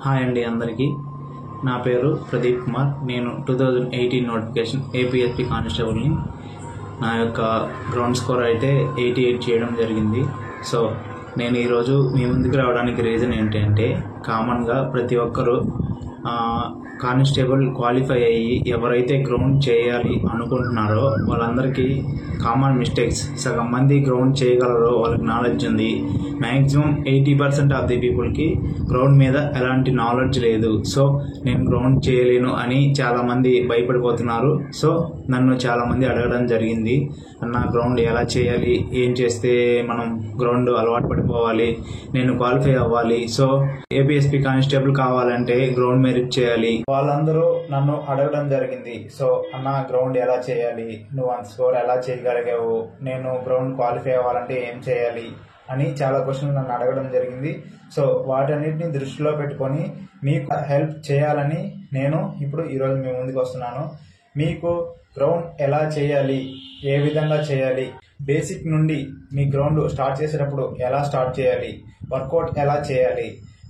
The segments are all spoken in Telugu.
హాయ్ అండి అందరికీ. నా పేరు ప్రదీప్ కుమార్. నేను 2018 నోటిఫికేషన్ ఏపీఎస్పీ కానిస్టేబుల్ని. నా యొక్క గ్రౌండ్ స్కోర్ అయితే 88 చేయడం జరిగింది. సో నేను ఈరోజు మీ ముందుకు రావడానికి రీజన్ ఏంటంటే, కామన్గా ప్రతి ఒక్కరూ కానిస్టేబుల్ క్వాలిఫై అయ్యి ఎవరైతే గ్రౌండ్ చేయాలి అనుకుంటున్నారో వాళ్ళందరికీ కామన్ మిస్టేక్స్. సగం మంది గ్రౌండ్ చేయగలరో వాళ్ళకి నాలెడ్జ్ ఉంది. మ్యాక్సిమం 80% ఆఫ్ ది పీపుల్కి గ్రౌండ్ మీద ఎలాంటి నాలెడ్జ్ లేదు. సో నేను గ్రౌండ్ చేయలేను అని చాలామంది భయపడిపోతున్నారు. సో నన్ను చాలామంది అడగడం జరిగింది, అన్న గ్రౌండ్ ఎలా చేయాలి, ఏం చేస్తే మనం గ్రౌండ్ అలవాటు పడిపోవాలి, నేను క్వాలిఫై అవ్వాలి, సో ఏపీఎస్పీ కానిస్టేబుల్ కావాలంటే గ్రౌండ్ మెరిట్ చేయాలి, వాళ్ళందరూ నన్ను అడగడం జరిగింది. సో అన్న గ్రౌండ్ ఎలా చేయాలి, నువ్వు అంత స్కోర్ ఎలా చేయగలిగావు, నేను గ్రౌండ్ క్వాలిఫై అవ్వాలంటే ఏం చేయాలి అని చాలా క్వశ్చన్లు నన్ను అడగడం జరిగింది. సో వాటన్నిటిని దృష్టిలో పెట్టుకొని మీకు హెల్ప్ చేయాలని నేను ఇప్పుడు ఈరోజు మీ ముందుకు వస్తున్నాను. మీకు గ్రౌండ్ ఎలా చేయాలి, ఏ విధంగా చేయాలి, బేసిక్ నుండి మీ గ్రౌండ్ స్టార్ట్ చేసేటప్పుడు ఎలా స్టార్ట్ చేయాలి, వర్కౌట్ ఎలా చేయాలి,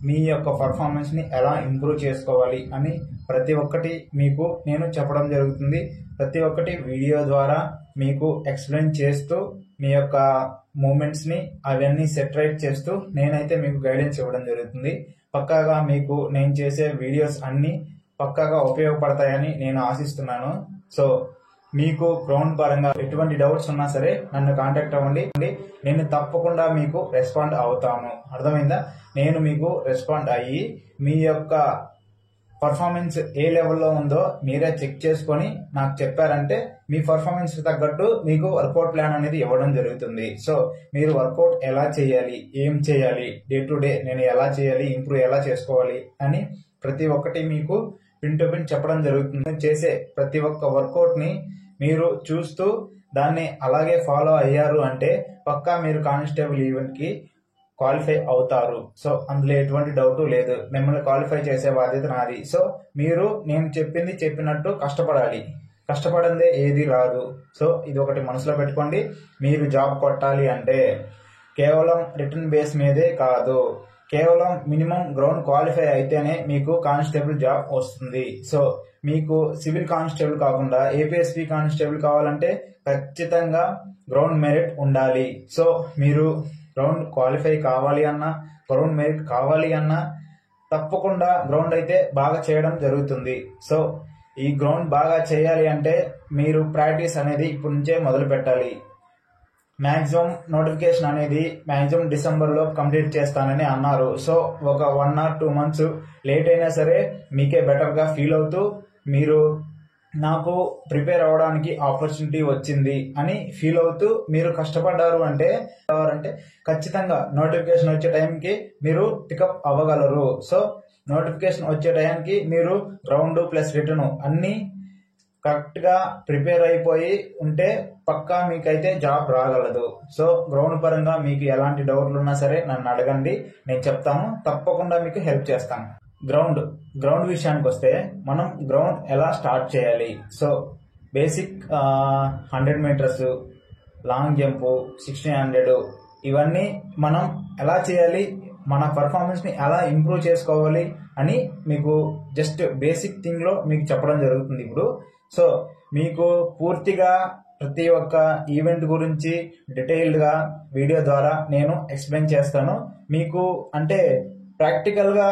మీ యొక్క పర్ఫార్మెన్స్ని ఎలా ఇంప్రూవ్ చేసుకోవాలి అని ప్రతి ఒక్కటి మీకు నేను చెప్పడం జరుగుతుంది. ప్రతి ఒక్కటి వీడియో ద్వారా మీకు ఎక్స్ప్లెయిన్ చేస్తూ మీ యొక్క మూమెంట్స్ని అవన్నీ సెటరేట్ చేస్తూ నేనైతే మీకు గైడెన్స్ ఇవ్వడం జరుగుతుంది. పక్కాగా మీకు నేను చేసే వీడియోస్ అన్నీ పక్కాగా ఉపయోగపడతాయని నేను ఆశిస్తున్నాను. సో మీకు గ్రౌండ్ పరంగా ఎటువంటి డౌట్స్ ఉన్నా సరే నన్ను కాంటాక్ట్ అవ్వండి. నేను తప్పకుండా మీకు రెస్పాండ్ అవుతాను. అర్థమైందా? నేను మీకు రెస్పాండ్ అయ్యి మీ యొక్క పర్ఫార్మెన్స్ ఏ లెవెల్లో ఉందో మీరే చెక్ చేసుకొని నాకు చెప్పారంటే మీ పర్ఫార్మెన్స్ తగ్గట్టు మీకు వర్కౌట్ ప్లాన్ అనేది ఇవ్వడం జరుగుతుంది. సో మీరు వర్కౌట్ ఎలా చేయాలి, ఏం చేయాలి, డే టు డే నేను ఎలా చేయాలి, ఇంప్రూవ్ ఎలా చేసుకోవాలి అని ప్రతి ఒక్కటి మీకు పిన్ టు పిన్ చెప్పడం జరుగుతుంది. చేసే ప్రతి ఒక్క వర్కౌట్ని మీరు చూస్తూ దాన్ని అలాగే ఫాలో అయ్యారు అంటే పక్కా మీరు కానిస్టేబుల్ ఈవెంట్కి క్వాలిఫై అవుతారు. సో అందులో ఎటువంటి డౌట్ లేదు. మిమ్మల్ని క్వాలిఫై చేసే బాధ్యత నాది. సో మీరు నేను చెప్పింది చెప్పినట్టు కష్టపడాలి. కష్టపడందే ఏది రాదు. సో ఇది ఒకటి మనసులో పెట్టుకోండి. మీరు జాబ్ కొట్టాలి అంటే కేవలం రిటర్న్ బేస్ మీదే కాదు, కేవలం మినిమం గ్రౌండ్ క్వాలిఫై అయితేనే మీకు కానిస్టేబుల్ జాబ్ వస్తుంది. సో మీకు సివిల్ కానిస్టేబుల్ కాకుండా ఏపీఎస్పీ కానిస్టేబుల్ కావాలంటే ఖచ్చితంగా గ్రౌండ్ మెరిట్ ఉండాలి. సో మీరు గ్రౌండ్ క్వాలిఫై కావాలి అన్నా, గ్రౌండ్ మెరిట్ కావాలి అన్నా తప్పకుండా గ్రౌండ్ అయితే బాగా చేయడం జరుగుతుంది. సో ఈ గ్రౌండ్ బాగా చేయాలి అంటే మీరు ప్రాక్టీస్ అనేది ఇప్పటి నుంచే మొదలు పెట్టాలి. మ్యాక్సిమం నోటిఫికేషన్ అనేది మ్యాక్సిమం డిసెంబర్లో కంప్లీట్ చేస్తానని అన్నారు. సో ఒక 1 or 2 months లేట్ అయినా సరే మీకే బెటర్గా ఫీల్ అవుతూ మీరు నాకు ప్రిపేర్ అవ్వడానికి ఆపర్చునిటీ వచ్చింది అని ఫీల్ అవుతూ మీరు కష్టపడ్డారు అంటే ఖచ్చితంగా నోటిఫికేషన్ వచ్చే టైంకి మీరు పికప్ అవ్వగలరు. సో నోటిఫికేషన్ వచ్చే టైంకి మీరు గ్రౌండ్ ప్లస్ రిటర్న్ అన్నీ కరెక్ట్గా ప్రిపేర్ అయిపోయి ఉంటే పక్కా మీకైతే జాబ్ రాగలదు. సో గ్రౌండ్ పరంగా మీకు ఎలాంటి డౌట్లు ఉన్నా సరే నన్ను అడగండి, నేను చెప్తాను, తప్పకుండా మీకు హెల్ప్ చేస్తాను. గ్రౌండ్ విషయానికి వస్తే మనం గ్రౌండ్ ఎలా స్టార్ట్ చేయాలి. So basic 100 meters, long jump, 1600 ఇవన్నీ మనం ఎలా చేయాలి, మన పర్ఫార్మెన్స్ని ఎలా ఇంప్రూవ్ చేసుకోవాలి అని మీకు జస్ట్ బేసిక్ థింగ్లో మీకు చెప్పడం జరుగుతుంది ఇప్పుడు. సో మీకు పూర్తిగా ప్రతి ఒక్క ఈవెంట్ గురించి డీటెయిల్డ్గా వీడియో ద్వారా నేను ఎక్స్ప్లెయిన్ చేస్తాను. మీకు అంటే ప్రాక్టికల్గా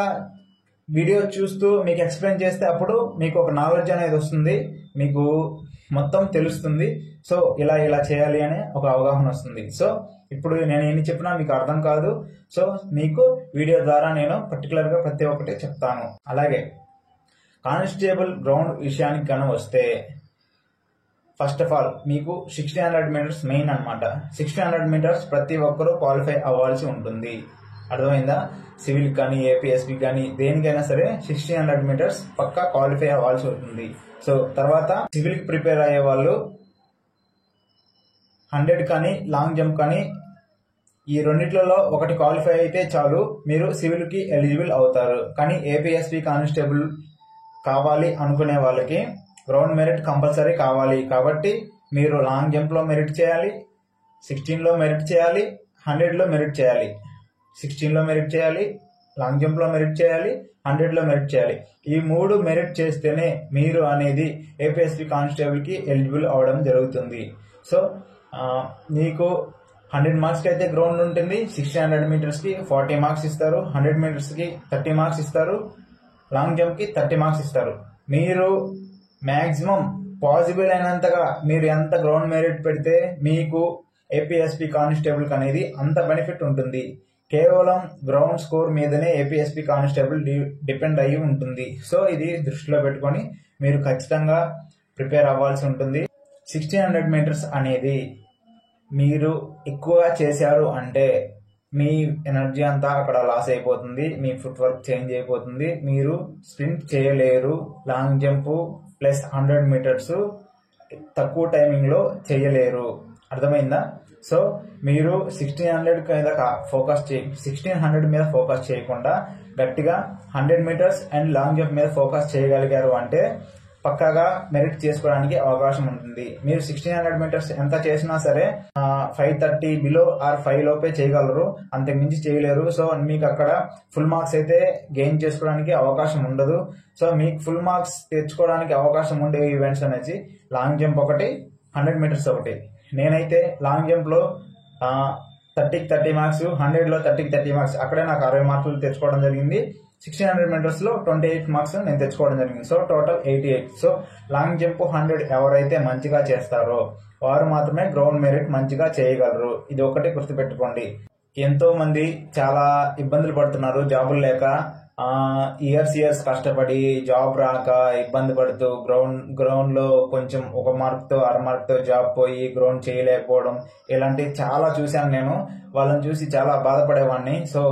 వీడియో చూస్తూ మీకు ఎక్స్ప్లెయిన్ చేస్తే అప్పుడు మీకు ఒక నాలెడ్జ్ అనేది వస్తుంది, మీకు మొత్తం తెలుస్తుంది. సో ఇలా చేయాలి అనే ఒక అవగాహన వస్తుంది. సో ఇప్పుడు నేను ఏమి చెప్పినా మీకు అర్థం కాదు. సో మీకు వీడియో ద్వారా నేను పర్టికులర్గా ప్రతి ఒక్కటి చెప్తాను. అలాగే కానిస్టేబుల్ గ్రౌండ్ విషయానికి కనుక వస్తే ఫస్ట్ ఆఫ్ ఆల్ మీకు 1600 meters మెయిన్ అనమాట. 1600 meters ప్రతి ఒక్కరూ క్వాలిఫై అవ్వాల్సి ఉంటుంది. అర్థమైందా? సివిల్ కానీ ఏపీఎస్పీ కానీ దేనికైనా సరే 1600 meters పక్కా క్వాలిఫై అవ్వాల్సి ఉంటుంది. సో తర్వాత సివిల్కి ప్రిపేర్ అయ్యే వాళ్ళు 100 కానీ లాంగ్ జంప్ కానీ ఈ రెండిట్లలో ఒకటి క్వాలిఫై అయితే చాలు, మీరు సివిల్కి ఎలిజిబుల్ అవుతారు. కానీ ఏపీఎస్పీ కానిస్టేబుల్ కావాలి అనుకునే వాళ్ళకి గ్రౌండ్ మెరిట్ కంపల్సరీ కావాలి. కాబట్టి మీరు లాంగ్ జంప్లో మెరిట్ చేయాలి, 16లో మెరిట్ చేయాలి, 100లో మెరిట్ చేయాలి, 16లో మెరిట్ చేయాలి, లాంగ్ జంప్లో మెరిట్ చేయాలి, 100లో మెరిట్ చేయాలి. ఈ 3 మెరిట్ చేస్తేనే మీరు అనేది ఏపీఎస్పీ కానిస్టేబుల్కి ఎలిజిబుల్ అవడం జరుగుతుంది. సో నీకు 100 మార్క్స్కి అయితే గ్రౌండ్ ఉంటుంది, 1600 మీటర్స్కి 40 మార్క్స్ ఇస్తారు, 100 మీటర్స్కి 30 మార్క్స్ ఇస్తారు, లాంగ్ జంప్కి 30 మార్క్స్ ఇస్తారు. మీరు మ్యాక్సిమం పాసిబుల్ అయినంతగా మీరు ఎంత గ్రౌండ్ మెరిట్ పెడితే మీకు ఏపీఎస్పీ కానిస్టేబుల్కి అనేది అంత బెనిఫిట్ ఉంటుంది. కేవలం గ్రౌండ్ స్కోర్ మీదనే ఏపీఎస్పీ కానిస్టేబుల్ డిపెండ్ అయ్యి ఉంటుంది. సో ఇది దృష్టిలో పెట్టుకొని మీరు ఖచ్చితంగా ప్రిపేర్ అవ్వాల్సి ఉంటుంది. 1600 మీటర్స్ అనేది మీరు ఎక్కువగా చేశారు అంటే మీ ఎనర్జీ అంతా అక్కడ లాస్ అయిపోతుంది, మీ ఫుట్ వర్క్ చేంజ్ అయిపోతుంది, మీరు స్ప్రింట్ చేయలేరు. లాంగ్ జంప్ ప్లస్ 100 మీటర్స్ తక్కువ టైమింగ్లో చేయలేరు. అర్థమైందా? సో మీరు 1600 మీద ఫోకస్ చేయకుండా గట్టిగా 100 మీటర్స్ అండ్ లాంగ్ జంప్ మీద ఫోకస్ చేయగలిగారు అంటే పక్కాగా మెరిట్ చేసుకోవడానికి అవకాశం ఉంటుంది. మీరు 1600 మీటర్స్ ఎంత చేసినా సరే 5:30 బిలో ఆర్ 5 లోపే చేయగలరు, అంతకుమించి చేయలేరు. సో మీకు అక్కడ ఫుల్ మార్క్స్ అయితే గెయిన్ చేసుకోవడానికి అవకాశం ఉండదు. సో మీకు ఫుల్ మార్క్స్ తెచ్చుకోవడానికి అవకాశం ఉండే ఈవెంట్స్ అనేది లాంగ్ జంప్ ఒకటి, 100 మీటర్స్ ఒకటి. నేనైతే లాంగ్ జంప్లో 30కి 30 మార్క్స్, 100లో 30కి 30 మార్క్స్, అక్కడే నాకు 60 మార్కులు తెచ్చుకోవడం జరిగింది. 1600 మీటర్స్లో 28 మార్క్స్ నేను తెచ్చుకోవడం జరిగింది. So total 88. So long jump 100 ఎవరైతే మంచిగా చేస్తారో వారు మాత్రమే గ్రౌండ్ మెరిట్ మంచిగా చేయగలరు. ఇది ఒకటి గుర్తుపెట్టుకోండి. ఎంతో మంది చాలా ఇబ్బందులు పడుతున్నారు జాబులు లేక, ఇయర్స్ కష్టపడి జాబ్ రాక ఇబ్బంది పడుతూ గ్రౌండ్ లో కొంచెం 1 మార్క్తో 1/2 మార్క్తో జాబ్ పోయి గ్రౌండ్ చేయలేకపోవడం, ఇలాంటివి చాలా చూశాను నేను. వాళ్ళని చూసి చాలా బాధపడేవాడిని. సో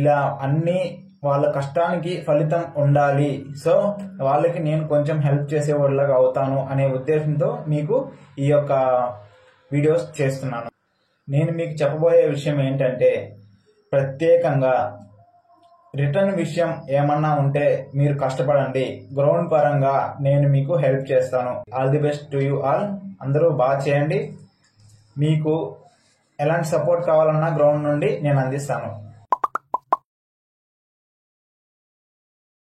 ఇలా అన్ని వాళ్ళ కష్టానికి ఫలితం ఉండాలి, సో వాళ్ళకి నేను కొంచెం హెల్ప్ చేసేవాళ్ళగా అవుతాను అనే ఉద్దేశంతో మీకు ఈ యొక్క వీడియోస్ చేస్తున్నాను. నేను మీకు చెప్పబోయే విషయం ఏంటంటే, ప్రత్యేకంగా రిటర్న్ విషయం ఏమన్నా ఉంటే మీరు కష్టపడండి. గ్రౌండ్ పరంగా నేను మీకు హెల్ప్ చేస్తాను. All the best to you all. అందరూ బాగా చేయండి. మీకు ఎలాంటి సపోర్ట్ కావాలన్నా గ్రౌండ్ నుండి నేను అందిస్తాను.